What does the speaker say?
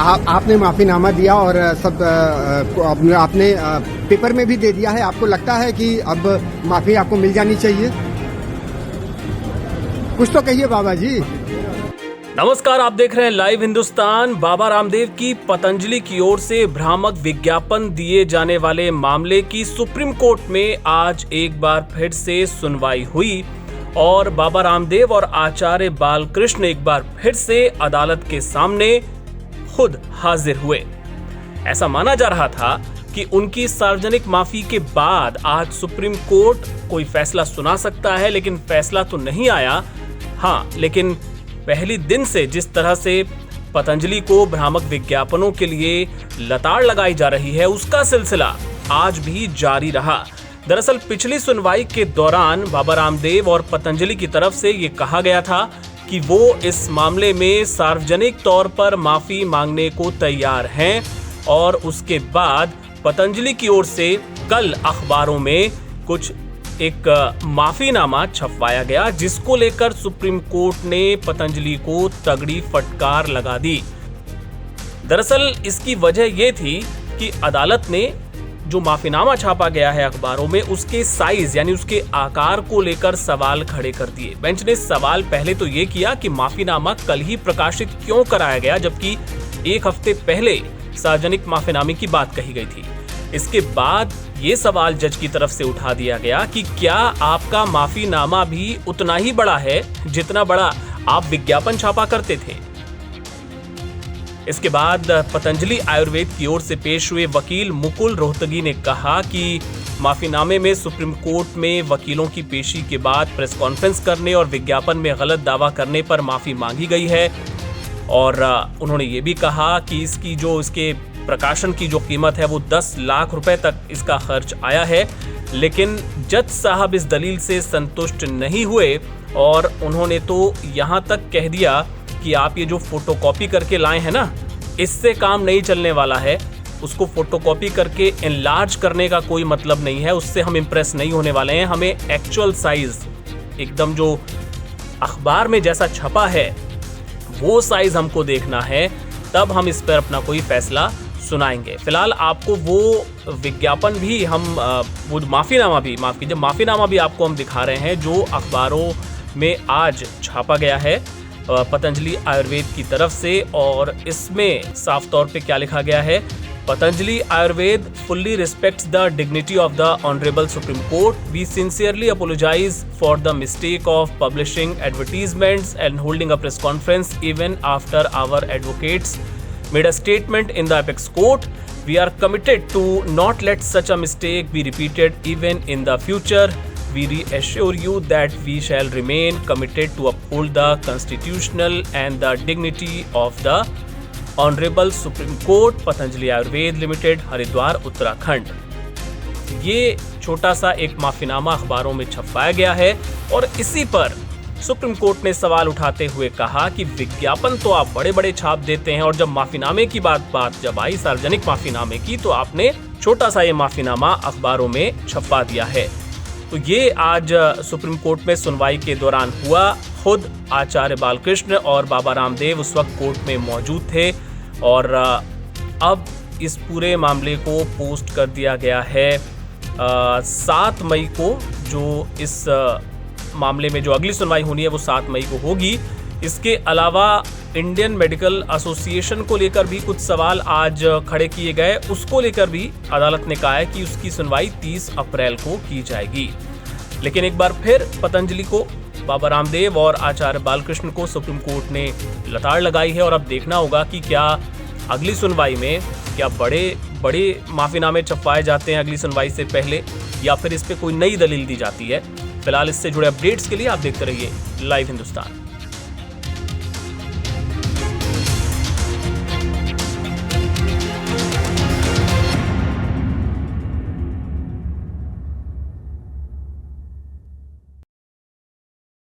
आपने माफीनामा दिया और सब आपने पेपर में भी दे दिया है। आपको लगता है कि अब माफी आपको मिल जानी चाहिए? कुछ तो कहिए बाबा जी। नमस्कार, आप देख रहे हैं लाइव हिंदुस्तान। बाबा रामदेव की पतंजलि की ओर से भ्रामक विज्ञापन दिए जाने वाले मामले की सुप्रीम कोर्ट में आज एक बार फिर से सुनवाई हुई और बाबा रामदेव और आचार्य बालकृष्ण एक बार फिर से अदालत के सामने खुद हाजिर हुए। ऐसा माना जा रहा था कि उनकी सार्वजनिक माफी के बाद आज सुप्रीम कोर्ट कोई फैसला सुना सकता है, लेकिन फैसला तो नहीं आया। हाँ, लेकिन पहली दिन से जिस तरह से पतंजलि को भ्रामक विज्ञापनों के लिए लताड़ लगाई जा रही है, उसका सिलसिला आज भी जारी रहा। दरअसल पिछली सुनवाई के दौरान बाबा रामदेव और पतंजलि की तरफ से ये कहा गया था कि वो इस मामले में सार्वजनिक तौर पर माफी मांगने को तैयार हैं और उसके बाद पतंजलि की ओर से कल अखबारों में कुछ एक माफीनामा छपवाया गया, जिसको लेकर सुप्रीम कोर्ट ने पतंजलि को तगड़ी फटकार लगा दी। दरअसल इसकी वजह यह थी कि अदालत ने जो माफीनामा छापा गया है अखबारों में, उसके साइज यानी उसके आकार को लेकर सवाल खड़े कर दिए। बेंच ने सवाल पहले तो ये किया कि माफीनामा कल ही प्रकाशित क्यों कराया गया, जबकि एक हफ्ते पहले सार्वजनिक माफीनामे की बात कही गई थी। इसके बाद ये सवाल जज की तरफ से उठा दिया गया कि क्या आपका माफीनामा भी उतना ही बड़ा है जितना बड़ा आप विज्ञापन छापा करते थे। इसके बाद पतंजलि आयुर्वेद की ओर से पेश हुए वकील मुकुल रोहतगी ने कहा कि माफीनामे में सुप्रीम कोर्ट में वकीलों की पेशी के बाद प्रेस कॉन्फ्रेंस करने और विज्ञापन में गलत दावा करने पर माफी मांगी गई है। और उन्होंने ये भी कहा कि इसके प्रकाशन की जो कीमत है वो 10 लाख रुपए तक इसका खर्च आया है। लेकिन जज साहब इस दलील से संतुष्ट नहीं हुए और उन्होंने तो यहाँ तक कह दिया कि आप ये जो फोटोकॉपी करके लाए हैं ना, इससे काम नहीं चलने वाला है। उसको फोटोकॉपी करके एनलार्ज करने का कोई मतलब नहीं है, उससे हम इम्प्रेस नहीं होने वाले हैं। हमें एक्चुअल साइज एकदम जो अखबार में जैसा छपा है वो साइज हमको देखना है, तब हम इस पर अपना कोई फैसला सुनाएंगे। फिलहाल आपको वो विज्ञापन भी हम वो माफीनामा भी आपको हम दिखा रहे हैं जो अखबारों में आज छापा गया है पतंजलि आयुर्वेद की तरफ से। और इसमें साफ तौर पे क्या लिखा गया है, Patanjali Ayurveda fully respects the dignity of the Honorable Supreme Court. We sincerely apologize for the mistake of publishing advertisements and holding a press conference even after our advocates made a statement in the apex court. We are committed to not let such a mistake be repeated even in the future. We reassure you that we shall remain committed to uphold the constitutional and the dignity of the Honorable Supreme Court, Patanjali Ayurveda limited, Haridwar, Uttarakhand. ये छोटा सा एक माफीनामा अखबारों में छपवाया गया है और इसी पर सुप्रीम कोर्ट ने सवाल उठाते हुए कहा कि विज्ञापन तो आप बड़े बड़े छाप देते हैं और जब माफीनामे की बात जब आई सार्वजनिक माफीनामे की, तो आपने छोटा सा ये माफीनामा अखबारों में छपवा दिया है। तो ये आज सुप्रीम कोर्ट में सुनवाई के दौरान हुआ। खुद आचार्य बालकृष्ण और बाबा रामदेव उस वक्त कोर्ट में मौजूद थे और अब इस पूरे मामले को पोस्ट कर दिया गया है 7 मई को। जो इस मामले में जो अगली सुनवाई होनी है वो 7 मई को होगी। इसके अलावा इंडियन मेडिकल एसोसिएशन को लेकर भी कुछ सवाल आज खड़े किए गए, उसको लेकर भी अदालत ने कहा है कि उसकी सुनवाई 30 अप्रैल को की जाएगी। लेकिन एक बार फिर पतंजलि को, बाबा रामदेव और आचार्य बालकृष्ण को सुप्रीम कोर्ट ने लताड़ लगाई है और अब देखना होगा कि क्या अगली सुनवाई में क्या बड़े माफीनामे छपवाए जाते हैं अगली सुनवाई से पहले, या फिर इस पे कोई नई दलील दी जाती है। फिलहाल इससे जुड़े अपडेट्स के लिए आप देखते रहिए लाइव हिंदुस्तान।